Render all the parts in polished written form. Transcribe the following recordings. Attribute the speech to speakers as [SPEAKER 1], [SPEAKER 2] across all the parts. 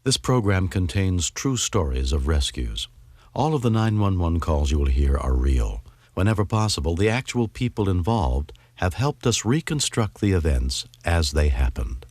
[SPEAKER 1] This program contains true stories of rescues. All of the 911 calls you will hear are real. Whenever possible, the actual people involved have helped us reconstruct the events as they happened.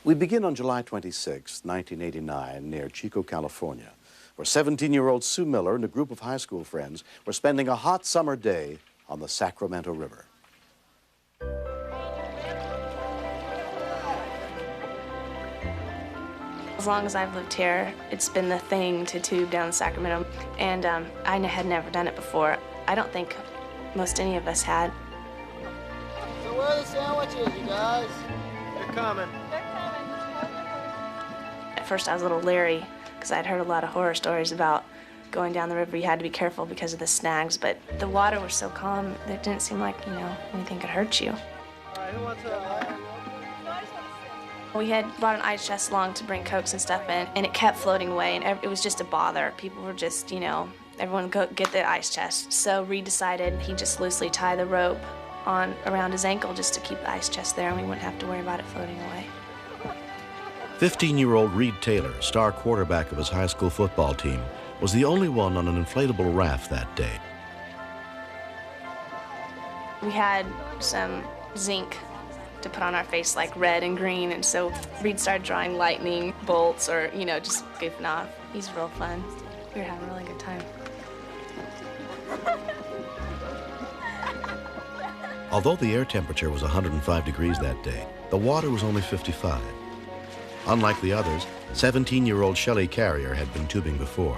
[SPEAKER 1] We begin on July 26, 1989, near Chico, California, where 17-year-old Sue Miller and a group of high school friends were spending a hot summer day on the Sacramento River.
[SPEAKER 2] As long as I've lived here, it's been the thing to tube down the Sacramento, and I had never done it before. I don't think most any of us had.
[SPEAKER 3] So where are the sandwiches, you guys? They're coming.
[SPEAKER 2] At first I was a little leery because I'd heard a lot of horror stories about going down the river. You had to be careful because of the snags, but the water was so calm that it didn't seem like, anything could hurt you.
[SPEAKER 3] All right, who wants a...
[SPEAKER 2] We had brought an ice chest along to bring Cokes and stuff in, and it kept floating away, and it was just a bother. People were just, everyone go get the ice chest. So Reed decided he'd just loosely tie the rope around his ankle just to keep the ice chest there, and we wouldn't have to worry about it floating away.
[SPEAKER 1] 15-year-old Reed Taylor, star quarterback of his high school football team, was the only one on an inflatable raft that day.
[SPEAKER 2] We had some zinc to put on our face, like red and green, and so Reed started drawing lightning bolts or, just goofing off. He's real fun. We were having a really good time.
[SPEAKER 1] Although the air temperature was 105 degrees that day, the water was only 55. Unlike the others, 17-year-old Shelley Carrier had been tubing before.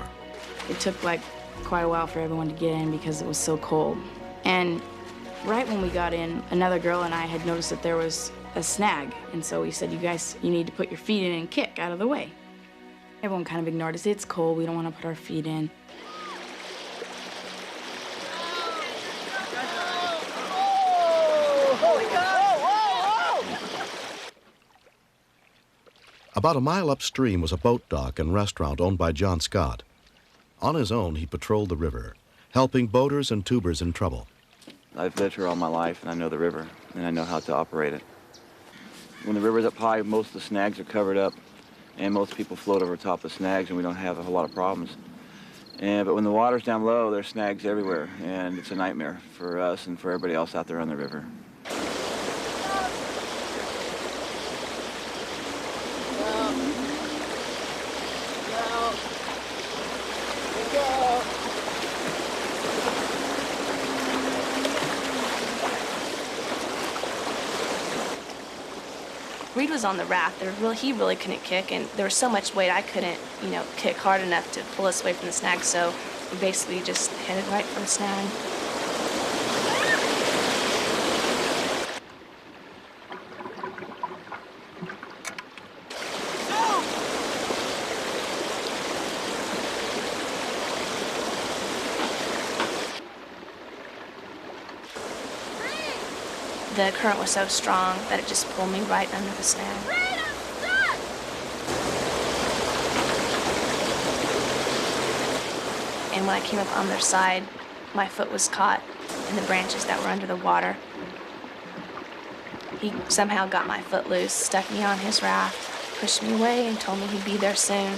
[SPEAKER 4] It took quite a while for everyone to get in because it was so cold. And right when we got in, another girl and I had noticed that there was a snag. And so we said, you need to put your feet in and kick out of the way. Everyone kind of ignored us. It's cold, we don't want to put our feet in.
[SPEAKER 1] About a mile upstream was a boat dock and restaurant owned by John Scott. On his own, he patrolled the river, helping boaters and tubers in trouble.
[SPEAKER 5] I've lived here all my life, and I know the river, and I know how to operate it. When the river's up high, most of the snags are covered up, and most people float over top of the snags, and we don't have a whole lot of problems. But when the water's down low, there's snags everywhere, and it's a nightmare for us and for everybody else out there on the river.
[SPEAKER 2] Reed was on the raft. He really couldn't kick, and there was so much weight I couldn't, kick hard enough to pull us away from the snag, so we basically just headed right for the snag. The current was so strong that it just pulled me right under the snag. And when I came up on their side, my foot was caught in the branches that were under the water. He somehow got my foot loose, stuck me on his raft, pushed me away, and told me he'd be there soon.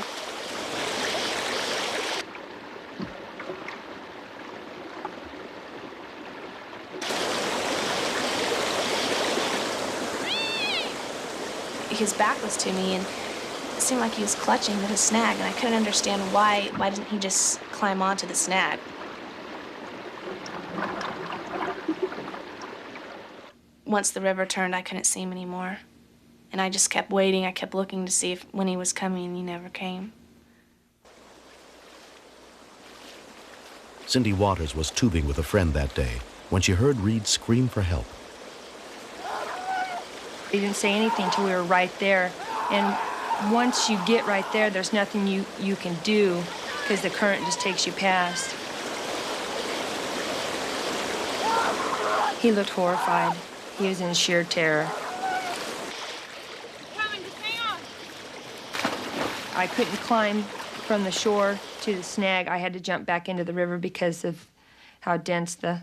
[SPEAKER 2] His back was to me, and it seemed like he was clutching to the snag, and I couldn't understand why didn't he just climb onto the snag. once the river turned, I couldn't see him anymore. And I just kept waiting. I kept looking to see if when he was coming, and he never came.
[SPEAKER 1] Cindy Waters was tubing with a friend that day when she heard Reed scream for help.
[SPEAKER 6] He didn't say anything till we were right there. And once you get right there, there's nothing you can do because the current just takes you past. He looked horrified. He was in sheer terror. I couldn't climb from the shore to the snag. I had to jump back into the river because of how dense the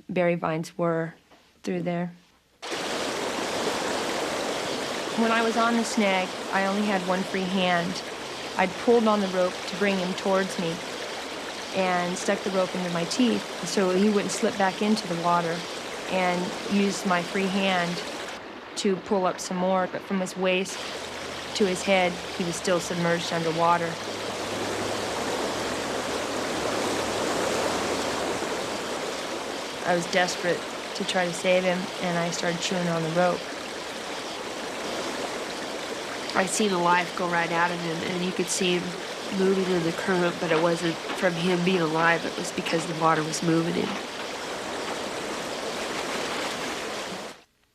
[SPEAKER 6] berry vines were through there. When I was on the snag, I only had one free hand. I'd pulled on the rope to bring him towards me and stuck the rope into my teeth so he wouldn't slip back into the water, and used my free hand to pull up some more, but from his waist to his head, he was still submerged underwater. I was desperate to try to save him, and I started chewing on the rope.
[SPEAKER 7] I seen a life go right out of him, and you could see him moving in the current, but it wasn't from him being alive, it was because the water was moving him.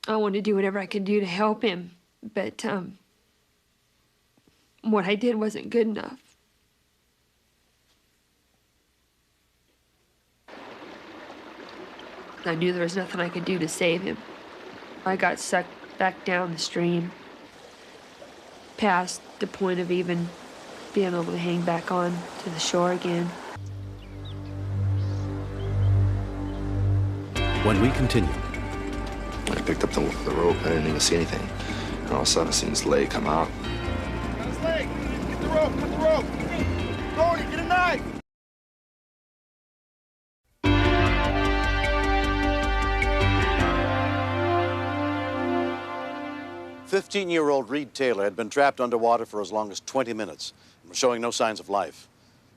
[SPEAKER 7] I wanted to do whatever I could do to help him, but what I did wasn't good enough. I knew there was nothing I could do to save him. I got sucked back down the stream, past the point of even being able to hang back on to the shore again.
[SPEAKER 1] When we continue,
[SPEAKER 8] I picked up the rope, I didn't even see anything. And all of a sudden I seen his leg come out.
[SPEAKER 3] His leg! Get the rope! Get the rope! Tony, get a knife!
[SPEAKER 1] 15-year-old Reed Taylor had been trapped underwater for as long as 20 minutes and was showing no signs of life.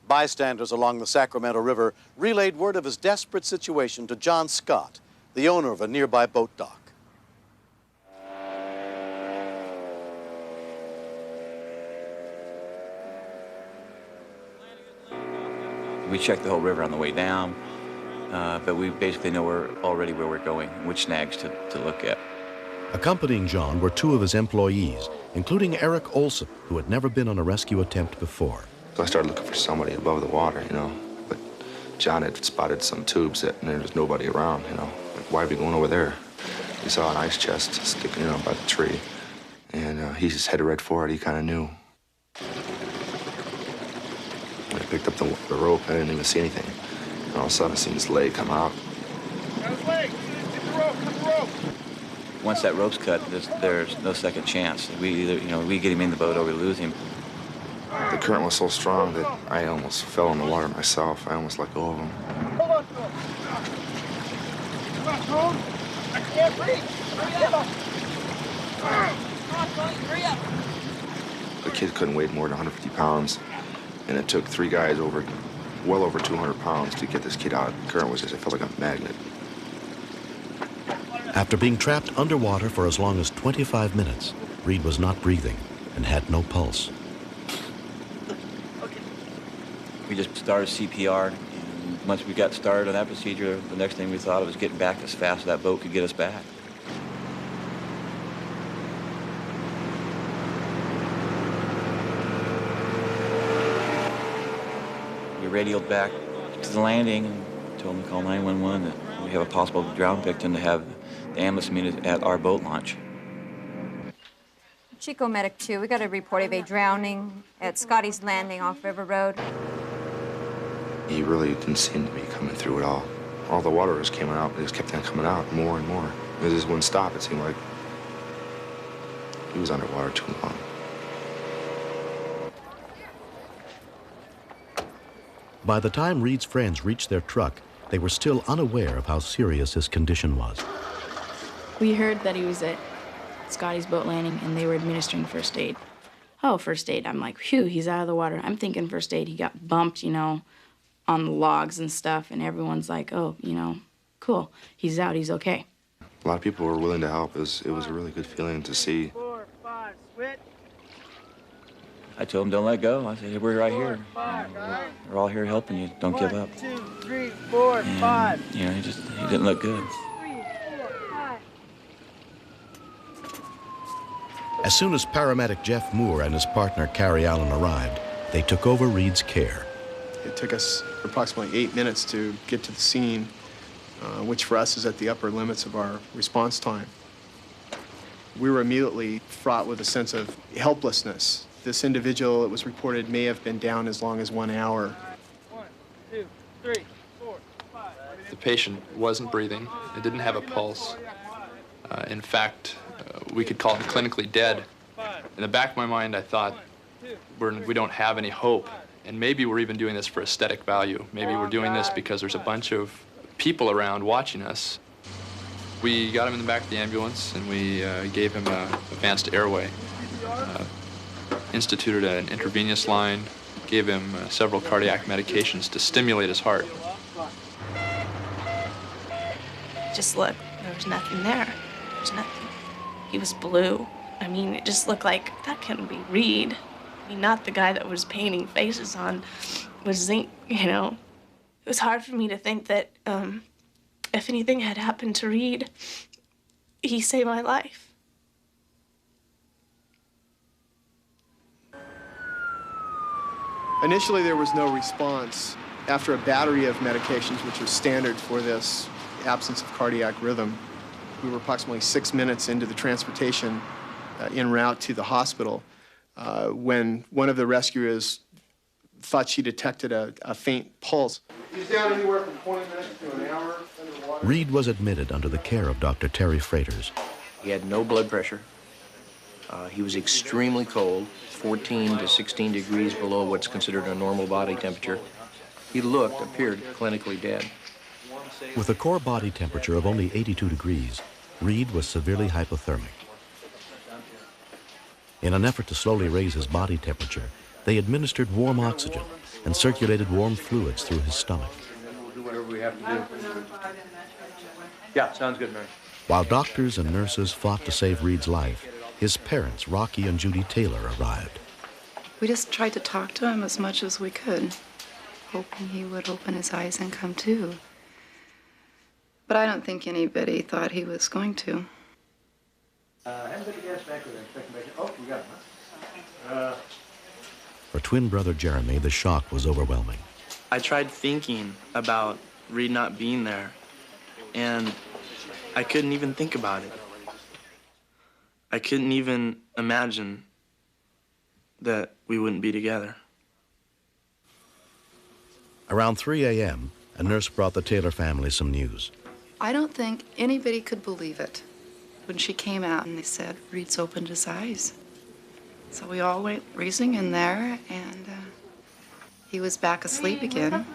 [SPEAKER 1] Bystanders along the Sacramento River relayed word of his desperate situation to John Scott, the owner of a nearby boat dock.
[SPEAKER 5] We checked the whole river on the way down, but we basically know already where we're going, which snags to look at.
[SPEAKER 1] Accompanying John were two of his employees, including Eric Olson, who had never been on a rescue attempt before.
[SPEAKER 8] So I started looking for somebody above the water, you know, but John had spotted some tubes and there was nobody around, you know. Like, why are we going over there? We saw an ice chest sticking, by the tree, and he just headed right for it. He kind of knew. I picked up the rope, I didn't even see anything. And all of a sudden I seen his leg come out.
[SPEAKER 3] His leg! Get the rope! Get the rope!
[SPEAKER 5] Once that rope's cut, there's no second chance. We either, we get him in the boat or we lose him.
[SPEAKER 8] The current was so strong that I almost fell in the water myself. I almost let go of him.
[SPEAKER 3] Hold on to him! Come on, Tone! I can't breathe! Hurry up! Come on, Tony, hurry up!
[SPEAKER 8] The kid couldn't weigh more than 150 pounds, and it took three guys well over 200 pounds to get this kid out. The current was just, it felt like a magnet.
[SPEAKER 1] After being trapped underwater for as long as 25 minutes, Reed was not breathing and had no pulse.
[SPEAKER 5] We just started CPR, and once we got started on that procedure, the next thing we thought of was getting back as fast as that boat could get us back. We radioed back to the landing and told them to call 911 that we have a possible drowned victim to have the ambulance meet at our boat launch.
[SPEAKER 9] Chico Medic 2, we got a report of a drowning at Scotty's Landing off River Road.
[SPEAKER 8] He really didn't seem to be coming through at all. All the water was coming out, but it just kept on coming out more and more. It just wouldn't stop, it seemed like. He was underwater too long.
[SPEAKER 1] By the time Reed's friends reached their truck, they were still unaware of how serious his condition was.
[SPEAKER 4] We heard that he was at Scotty's boat landing and they were administering first aid. Oh, first aid. I'm like, phew, he's out of the water. I'm thinking first aid. He got bumped, on the logs and stuff, and everyone's like, oh, cool. He's out, he's okay.
[SPEAKER 8] A lot of people were willing to help. It was a really good feeling to see.
[SPEAKER 3] 4, 5, switch.
[SPEAKER 5] I told him, don't let go. I said, we're right here. We're all here helping you. Don't give up.
[SPEAKER 3] 1, 2, 3, 4,
[SPEAKER 5] And,
[SPEAKER 3] 5.
[SPEAKER 5] you know, he didn't look good.
[SPEAKER 3] 3, 4, 5.
[SPEAKER 1] As soon as paramedic Jeff Moore and his partner Carrie Allen arrived, they took over Reed's care.
[SPEAKER 10] It took us approximately 8 minutes to get to the scene, which for us is at the upper limits of our response time. We were immediately fraught with a sense of helplessness. This individual, it was reported, may have been down as long as 1 hour.
[SPEAKER 3] 1, 2, 3, 4, 5.
[SPEAKER 11] The patient wasn't breathing. It didn't have a pulse. In fact, we could call him clinically dead. In the back of my mind, I thought, we don't have any hope. And maybe we're even doing this for aesthetic value. Maybe we're doing this because there's a bunch of people around watching us. We got him in the back of the ambulance, and we gave him an advanced airway. Instituted an intravenous line, gave him several cardiac medications to stimulate his heart.
[SPEAKER 2] Just look, there was nothing there. There was nothing. He was blue. I mean, it just looked like that couldn't be Reed. I mean, not the guy that was painting faces on with zinc, you know. It was hard for me to think that if anything had happened to Reed, he saved my life.
[SPEAKER 10] Initially, there was no response. After a battery of medications, which are standard for this absence of cardiac rhythm, we were approximately 6 minutes into the transportation en route to the hospital when one of the rescuers thought she detected a faint pulse. He's down anywhere from 20 minutes to an hour underwater.
[SPEAKER 1] Reed was admitted under the care of Dr. Terry Fraters.
[SPEAKER 12] He had no blood pressure. He was extremely cold, 14 to 16 degrees below what's considered a normal body temperature. He appeared clinically dead.
[SPEAKER 1] With a core body temperature of only 82 degrees, Reed was severely hypothermic. In an effort to slowly raise his body temperature, they administered warm oxygen and circulated warm fluids through his stomach.
[SPEAKER 12] We'll do whatever we have to do. Yeah, sounds good, Mary.
[SPEAKER 1] While doctors and nurses fought to save Reed's life, his parents, Rocky and Judy Taylor, arrived.
[SPEAKER 13] We just tried to talk to him as much as we could, hoping he would open his eyes and come to. But I don't think anybody thought he was going to.
[SPEAKER 1] For twin brother Jeremy, the shock was overwhelming.
[SPEAKER 14] I tried thinking about Reed not being there, and I couldn't even think about it. I couldn't even imagine that we wouldn't be together.
[SPEAKER 1] Around 3 a.m., a nurse brought the Taylor family some news.
[SPEAKER 13] I don't think anybody could believe it when she came out and they said, Reed's opened his eyes. So we all went racing in there, and he was back asleep again.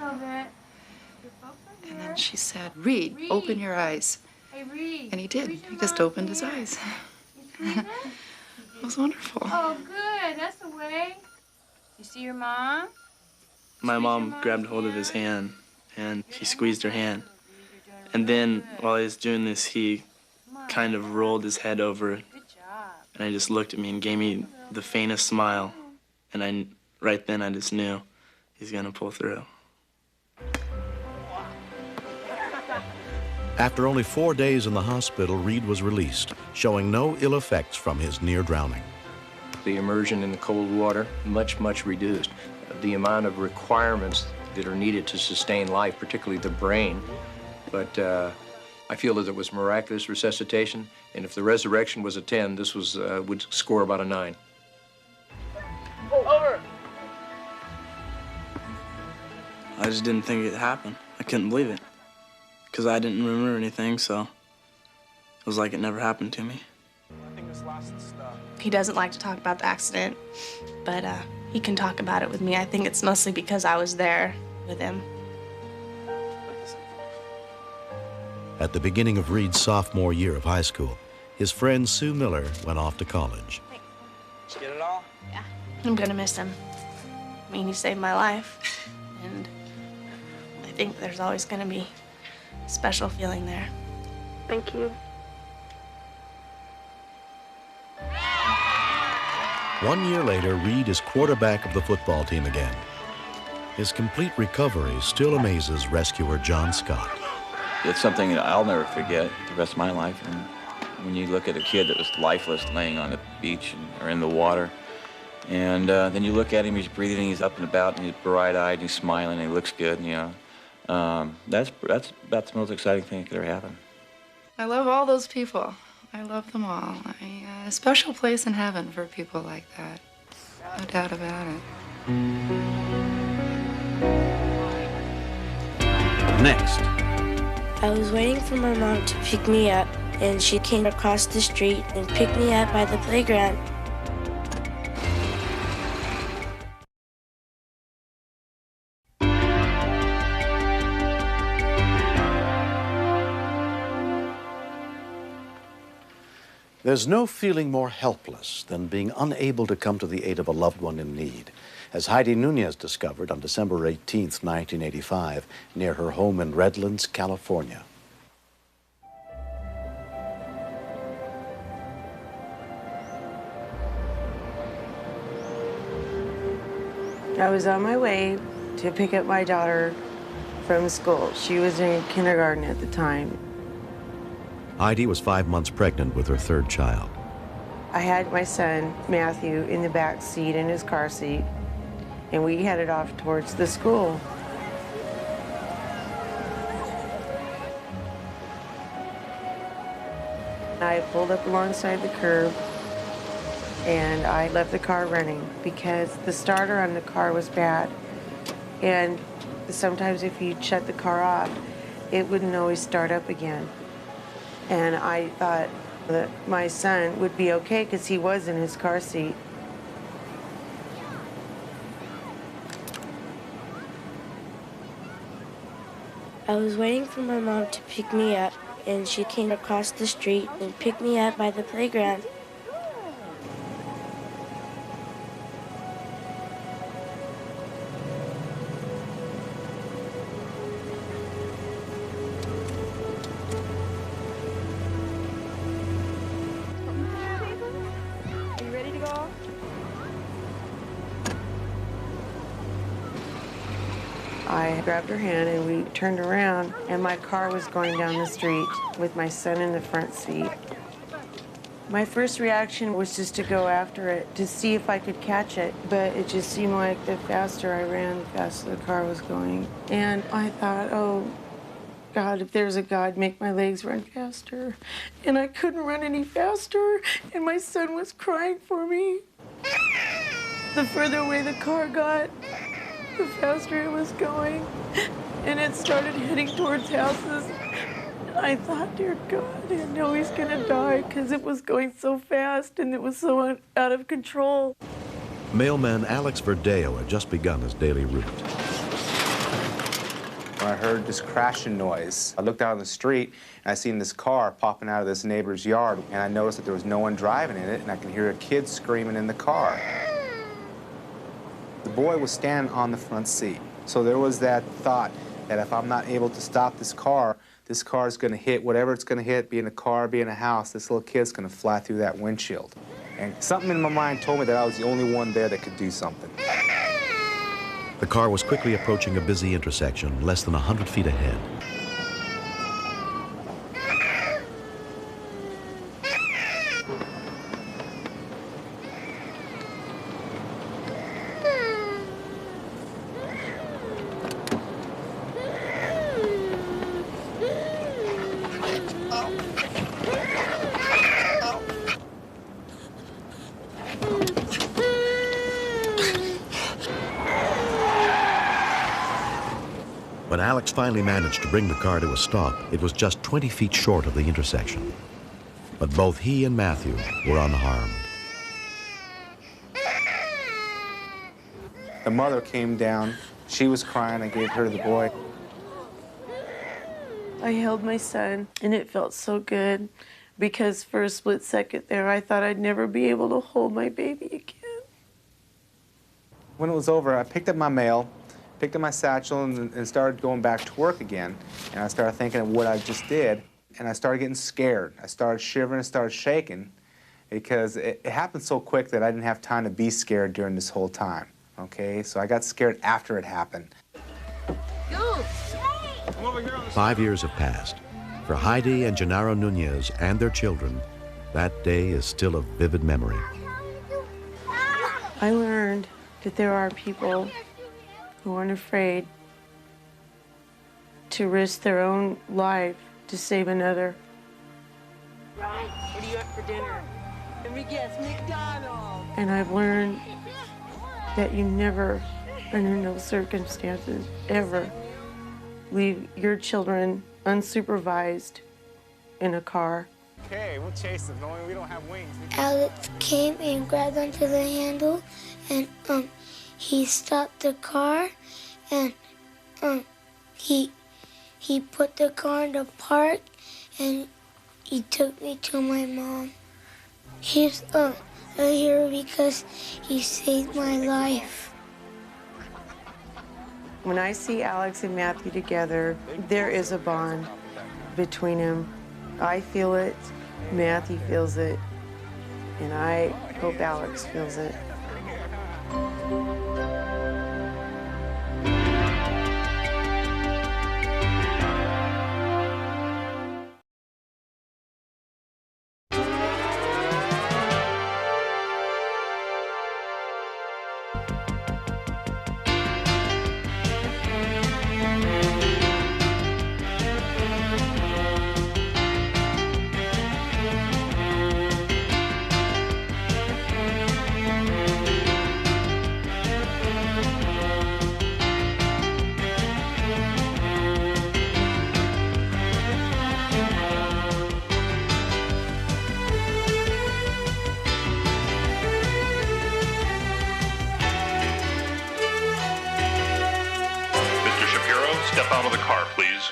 [SPEAKER 13] And then she said, Reed, open your eyes. And he did. He just opened his eyes. It was wonderful.
[SPEAKER 15] Oh, good. That's the way. You see your mom?
[SPEAKER 14] My mom grabbed hold of his hand, and he squeezed her hand. And then, while he was doing this, he kind of rolled his head over, and he just looked at me and gave me the faintest smile. And right then, I just knew he's gonna pull through.
[SPEAKER 1] After only 4 days in the hospital, Reed was released, showing no ill effects from his near drowning.
[SPEAKER 12] The immersion in the cold water, much reduced. The amount of requirements that are needed to sustain life, particularly the brain. But I feel that it was miraculous resuscitation, and if the resurrection was a 10, this was would score about a 9.
[SPEAKER 14] Over! I just didn't think it happened. I couldn't believe it, because I didn't remember anything, so it was like it never happened to me.
[SPEAKER 2] He doesn't like to talk about the accident, but he can talk about it with me. I think it's mostly because I was there with him.
[SPEAKER 1] At the beginning of Reed's sophomore year of high school, his friend Sue Miller went off to college.
[SPEAKER 14] Did you get it all?
[SPEAKER 2] Yeah. I'm gonna miss him. I mean, he saved my life, and I think there's always gonna be a special feeling there.
[SPEAKER 6] Thank you.
[SPEAKER 1] 1 year later, Reed is quarterback of the football team again. His complete recovery still amazes rescuer John Scott.
[SPEAKER 5] It's something that I'll never forget the rest of my life. And when you look at a kid that was lifeless laying on the beach or in the water, and then you look at him, he's breathing, he's up and about, and he's bright-eyed, he's smiling, and he looks good, you know. That's about the most exciting thing that could ever happen.
[SPEAKER 13] I love all those people. I love them all. A special place in heaven for people like that. No doubt about it.
[SPEAKER 1] Next.
[SPEAKER 16] I was waiting for my mom to pick me up, and she came across the street and picked me up by the playground.
[SPEAKER 1] There's no feeling more helpless than being unable to come to the aid of a loved one in need, as Heidi Nunez discovered on December 18th, 1985, near her home in Redlands, California.
[SPEAKER 17] I was on my way to pick up my daughter from school. She was in kindergarten at the time.
[SPEAKER 1] Heidi was 5 months pregnant with her third child.
[SPEAKER 17] I had my son, Matthew, in the back seat in his car seat, and we headed off towards the school. I pulled up alongside the curb, and I left the car running because the starter on the car was bad. And sometimes if you shut the car off, it wouldn't always start up again. And I thought that my son would be okay because he was in his car seat.
[SPEAKER 16] I was waiting for my mom to pick me up, and she came across the street and picked me up by the playground.
[SPEAKER 17] I grabbed her hand and we turned around, and my car was going down the street with my son in the front seat. My first reaction was just to go after it, to see if I could catch it, but it just seemed like the faster I ran, the faster the car was going. And I thought, oh, God, if there's a God, make my legs run faster. And I couldn't run any faster, and my son was crying for me. The further away the car got, the faster it was going, and it started heading towards houses. I thought, dear God, I know he's gonna die because it was going so fast and it was so out of control.
[SPEAKER 1] Mailman Alex Verdeo had just begun his daily route.
[SPEAKER 18] When I heard this crashing noise, I looked out on the street and I seen this car popping out of this neighbor's yard, and I noticed that there was no one driving in it, and I could hear a kid screaming in the car. The boy was standing on the front seat. So there was that thought that if I'm not able to stop this car is going to hit whatever it's going to hit, be in a car, be in a house. This little kid's going to fly through that windshield. And something in my mind told me that I was the only one there that could do something.
[SPEAKER 1] The car was quickly approaching a busy intersection, less than 100 feet ahead. When Alex finally managed to bring the car to a stop, it was just 20 feet short of the intersection. But both he and Matthew were unharmed.
[SPEAKER 18] The mother came down. She was crying. I gave her the boy.
[SPEAKER 17] I held my son, and it felt so good because for a split second there, I thought I'd never be able to hold my baby again.
[SPEAKER 18] When it was over, I picked up my mail, picked up my satchel, and started going back to work again. And I started thinking of what I just did, and I started getting scared. I started shivering, I started shaking. because it happened so quick that I didn't have time to be scared during this whole time, okay? So I got scared after it happened.
[SPEAKER 1] 5 years have passed. For Heidi and Gennaro Nunez and their children, that day is still a vivid memory.
[SPEAKER 17] I learned that there are people who aren't afraid to risk their own life to save another.
[SPEAKER 3] What are you at for dinner? Let me guess, McDonald's.
[SPEAKER 17] And I've learned that you never, under no circumstances, ever leave your children unsupervised in a car.
[SPEAKER 18] Okay, we'll chase them, knowing we don't have wings.
[SPEAKER 16] Alex came and grabbed onto the handle, and he stopped the car, and he put the car in the park, and he took me to my mom. He's a hero because he saved my life.
[SPEAKER 17] When I see Alex and Matthew together, there is a bond between them. I feel it, Matthew feels it, and I hope Alex feels it.
[SPEAKER 19] Step out of the car, please.